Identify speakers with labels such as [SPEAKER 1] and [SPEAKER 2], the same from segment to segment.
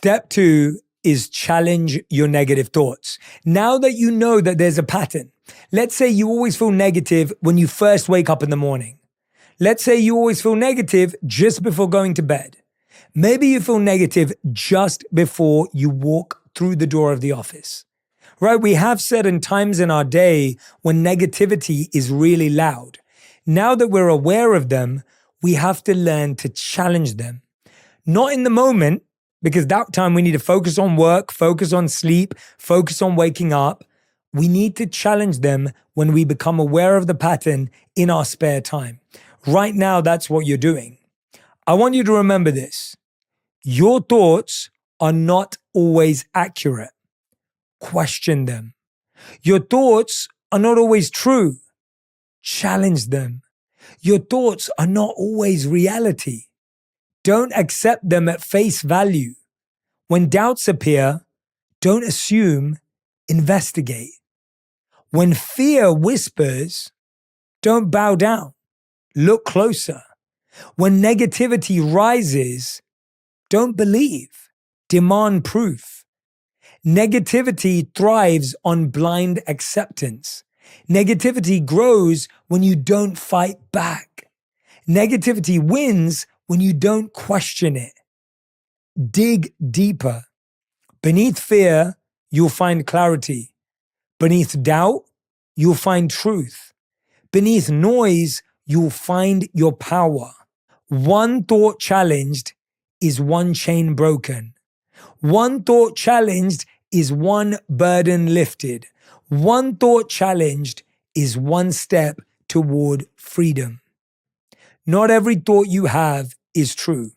[SPEAKER 1] Step 2 is challenge your negative thoughts. Now that you know that there's a pattern, let's say you always feel negative when you first wake up in the morning. Let's say you always feel negative just before going to bed. Maybe you feel negative just before you walk through the door of the office. Right? We have certain times in our day when negativity is really loud. Now that we're aware of them, we have to learn to challenge them. Not in the moment, because that time we need to focus on work, focus on sleep, focus on waking up. We need to challenge them when we become aware of the pattern in our spare time. Right now, that's what you're doing. I want you to remember this. Your thoughts are not always accurate. Question them. Your thoughts are not always true. Challenge them. Your thoughts are not always reality. Don't accept them at face value. When doubts appear, don't assume, investigate. When fear whispers, don't bow down. Look closer. When negativity rises, don't believe. Demand proof. Negativity thrives on blind acceptance. Negativity grows when you don't fight back. Negativity wins when you don't question it. Dig deeper. Beneath fear, you'll find clarity. Beneath doubt, you'll find truth. Beneath noise, you'll find your power. One thought challenged is one chain broken. One thought challenged is one burden lifted. One thought challenged is one step toward freedom. Not every thought you have is true.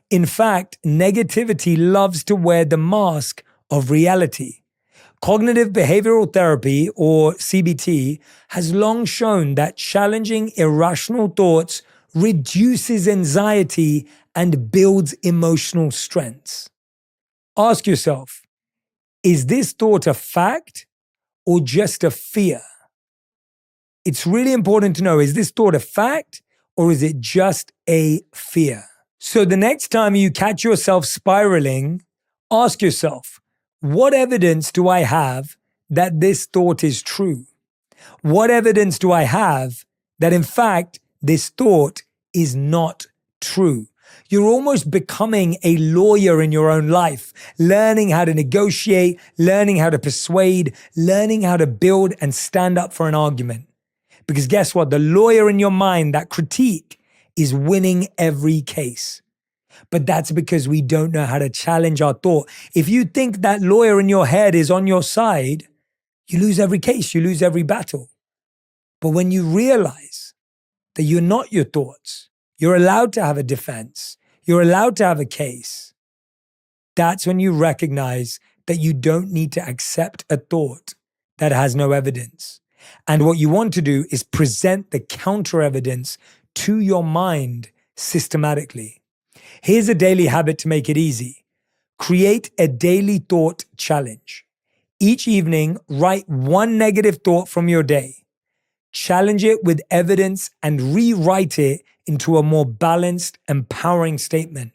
[SPEAKER 1] In fact, negativity loves to wear the mask of reality. Cognitive behavioral therapy, or CBT, has long shown that challenging irrational thoughts reduces anxiety and builds emotional strengths. Ask yourself, is this thought a fact or just a fear? It's really important to know, is this thought a fact or is it just a fear? So the next time you catch yourself spiraling, ask yourself, what evidence do I have that this thought is true? What evidence do I have that in fact this thought is not true? You're almost becoming a lawyer in your own life, learning how to negotiate, learning how to persuade, learning how to build and stand up for an argument. Because guess what? The lawyer in your mind, that critique, is winning every case. But that's because we don't know how to challenge our thought. If you think that lawyer in your head is on your side, you lose every case, you lose every battle. But when you realize that you're not your thoughts, you're allowed to have a defense, you're allowed to have a case, that's when you recognize that you don't need to accept a thought that has no evidence. And what you want to do is present the counter evidence to your mind systematically. Here's a daily habit to make it easy. Create a daily thought challenge. Each evening, write one negative thought from your day. Challenge it with evidence and rewrite it into a more balanced, empowering statement.